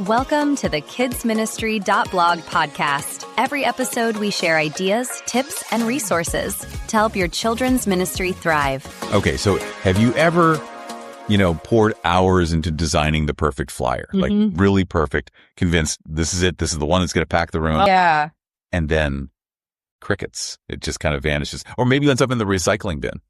Welcome to the kidsministry.blog podcast. Every episode, we share ideas, tips, and resources to help your children's ministry thrive. Okay, so have you ever, poured hours into designing the perfect flyer? Like really perfect, convinced this is it, this is the one that's going to pack the room. Yeah. And then crickets. It just kind of vanishes. Or maybe ends up in the recycling bin.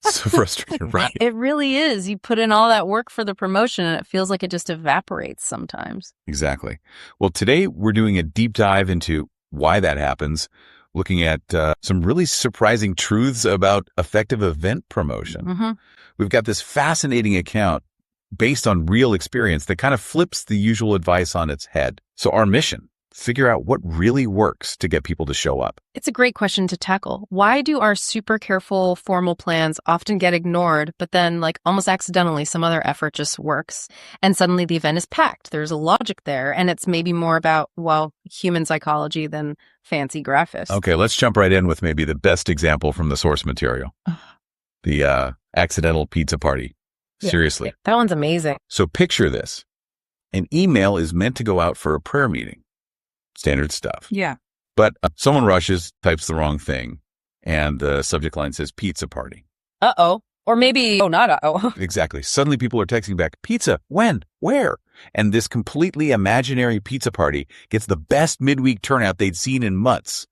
So frustrating, right? It really is. You put in all that work for the promotion and it feels like it just evaporates sometimes. Exactly. Well, today we're doing a deep dive into why that happens, looking at some really surprising truths about effective event promotion. We've got this fascinating account based on real experience that kind of flips the usual advice on its head. So our mission, figure out what really works to get people to show up. It's a great question to tackle. Why do our super careful formal plans often get ignored, but then almost accidentally some other effort just works and suddenly the event is packed? There's a logic there, and it's maybe more about, human psychology than fancy graphics. Okay, let's jump right in with maybe the best example from the source material. The accidental pizza party. Seriously. Yeah, that one's amazing. So picture this. An email is meant to go out for a prayer meeting. Standard stuff. Yeah. But someone rushes, types the wrong thing, and the subject line says pizza party. Uh-oh. Or maybe, not uh-oh. Exactly. Suddenly people are texting back, pizza, when, where? And this completely imaginary pizza party gets the best midweek turnout they'd seen in months,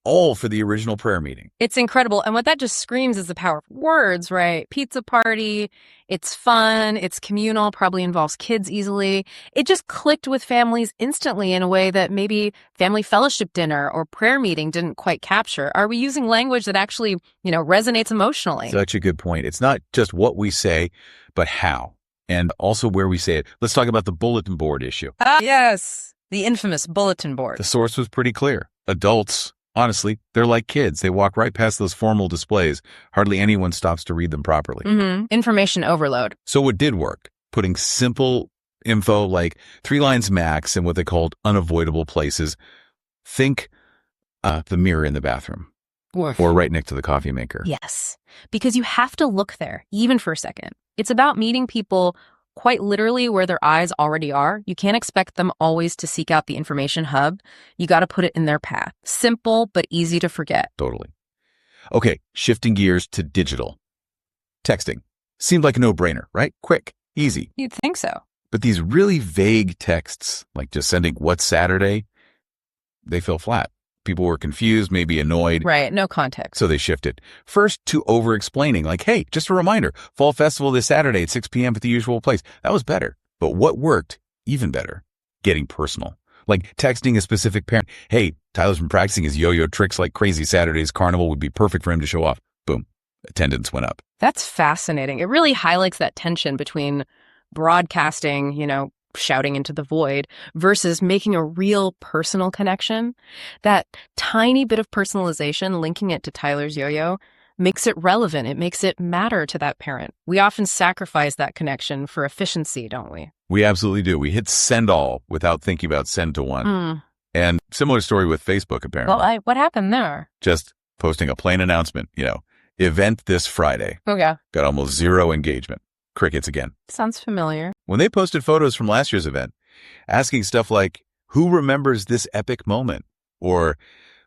all for the original prayer meeting. It's incredible. And what that just screams is the power of words, right? Pizza party, it's fun, it's communal, probably involves kids easily. It just clicked with families instantly in a way that maybe family fellowship dinner or prayer meeting didn't quite capture. Are we using language that actually, resonates emotionally? Such a good point. It's not just what we say, but how, and also where we say it. Let's talk about the bulletin board issue. Yes, the infamous bulletin board. The source was pretty clear. Adults, honestly, they're like kids. They walk right past those formal displays. Hardly anyone stops to read them properly. Information overload. So what did work? Putting simple info like 3 lines max in what they called unavoidable places. Think the mirror in the bathroom. Or right next to the coffee maker. Yes, because you have to look there, even for a second. It's about meeting people quite literally where their eyes already are. You can't expect them always to seek out the information hub. You got to put it in their path. Simple, but easy to forget. Totally. Okay, shifting gears to digital. Texting. Seemed like a no-brainer, right? Quick, easy. You'd think so. But these really vague texts, like just sending "What's Saturday?" they fell flat. People were confused, maybe annoyed. Right, no context. So they shifted. First to over-explaining, like, hey, just a reminder, Fall Festival this Saturday at 6 p.m. at the usual place. That was better. But what worked even better? Getting personal. Like texting a specific parent, hey, Tyler's been practicing his yo-yo tricks like crazy. Saturday's carnival would be perfect for him to show off. Boom. Attendance went up. That's fascinating. It really highlights that tension between broadcasting, shouting into the void versus making a real personal connection. That tiny bit of personalization, linking it to Tyler's yo-yo, makes it relevant. It makes it matter to that parent. We often sacrifice that connection for efficiency, don't we? We absolutely do. We hit send all without thinking about send to one. And similar story with Facebook, apparently. Well, what happened there? Just posting a plain announcement, event this Friday. Oh, yeah. Got almost zero engagement. Crickets again. Sounds familiar. When they posted photos from last year's event, asking stuff like, who remembers this epic moment? Or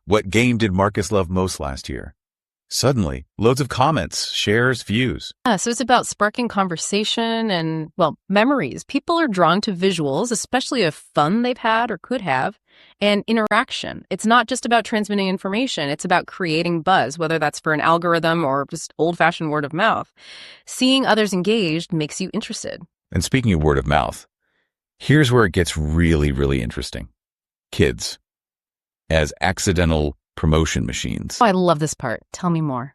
what game did Marcus love most last year? Suddenly, loads of comments, shares, views. Yeah, so it's about sparking conversation and, memories. People are drawn to visuals, especially of fun they've had or could have, and interaction. It's not just about transmitting information. It's about creating buzz, whether that's for an algorithm or just old-fashioned word of mouth. Seeing others engaged makes you interested. And speaking of word of mouth, here's where it gets really, really interesting. Kids as accidental promotion machines. Oh, I love this part. Tell me more.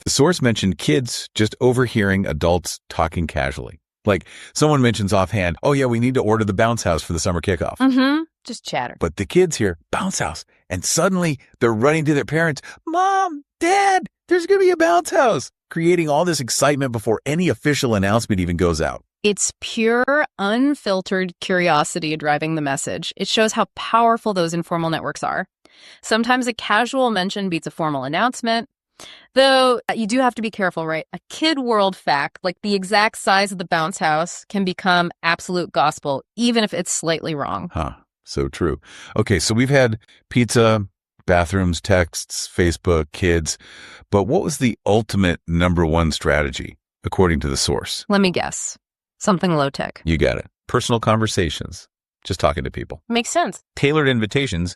The source mentioned kids just overhearing adults talking casually. Like someone mentions offhand, oh yeah, we need to order the bounce house for the summer kickoff. Just chatter. But the kids hear bounce house and suddenly they're running to their parents. Mom, Dad, there's going to be a bounce house. Creating all this excitement before any official announcement even goes out. It's pure, unfiltered curiosity driving the message. It shows how powerful those informal networks are. Sometimes a casual mention beats a formal announcement. Though you do have to be careful, right? A kid world fact, like the exact size of the bounce house, can become absolute gospel, even if it's slightly wrong. So true. Okay, so we've had pizza, bathrooms, texts, Facebook, kids, but what was the ultimate number one strategy, according to the source? Let me guess. Something low-tech. You got it. Personal conversations. Just talking to people. Makes sense. Tailored invitations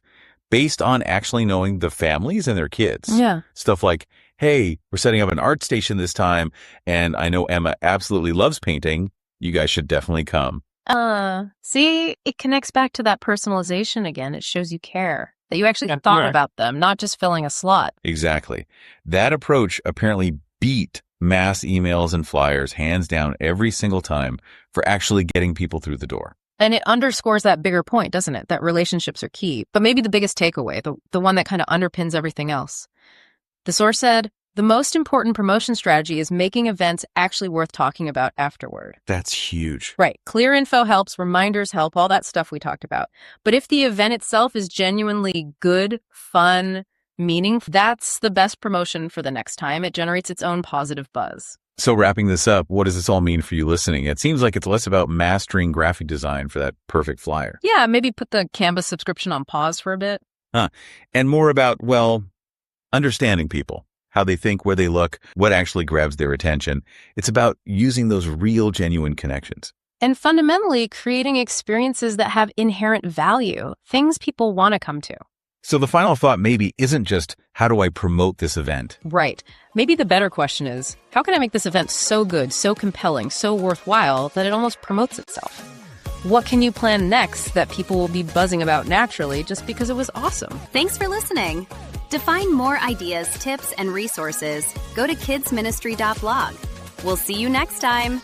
based on actually knowing the families and their kids. Yeah. Stuff like, hey, we're setting up an art station this time, and I know Emma absolutely loves painting. You guys should definitely come. See, it connects back to that personalization again. It shows you care, that you actually thought about them, not just filling a slot. Exactly. That approach apparently beat mass emails and flyers hands down every single time for actually getting people through the door. And it underscores that bigger point, doesn't it? That relationships are key. But maybe the biggest takeaway, the one that kind of underpins everything else. The source said, the most important promotion strategy is making events actually worth talking about afterward. That's huge. Right. Clear info helps, reminders help, all that stuff we talked about. But if the event itself is genuinely good, fun, meaningful, that's the best promotion for the next time. It generates its own positive buzz. So wrapping this up, what does this all mean for you listening? It seems like it's less about mastering graphic design for that perfect flyer. Yeah, maybe put the Canvas subscription on pause for a bit. And more about, well, understanding people, how they think, where they look, what actually grabs their attention. It's about using those real, genuine connections. And fundamentally, creating experiences that have inherent value, things people want to come to. So the final thought maybe isn't just, how do I promote this event? Right. Maybe the better question is, how can I make this event so good, so compelling, so worthwhile that it almost promotes itself? What can you plan next that people will be buzzing about naturally just because it was awesome? Thanks for listening. To find more ideas, tips, and resources, go to kidsministry.blog. We'll see you next time.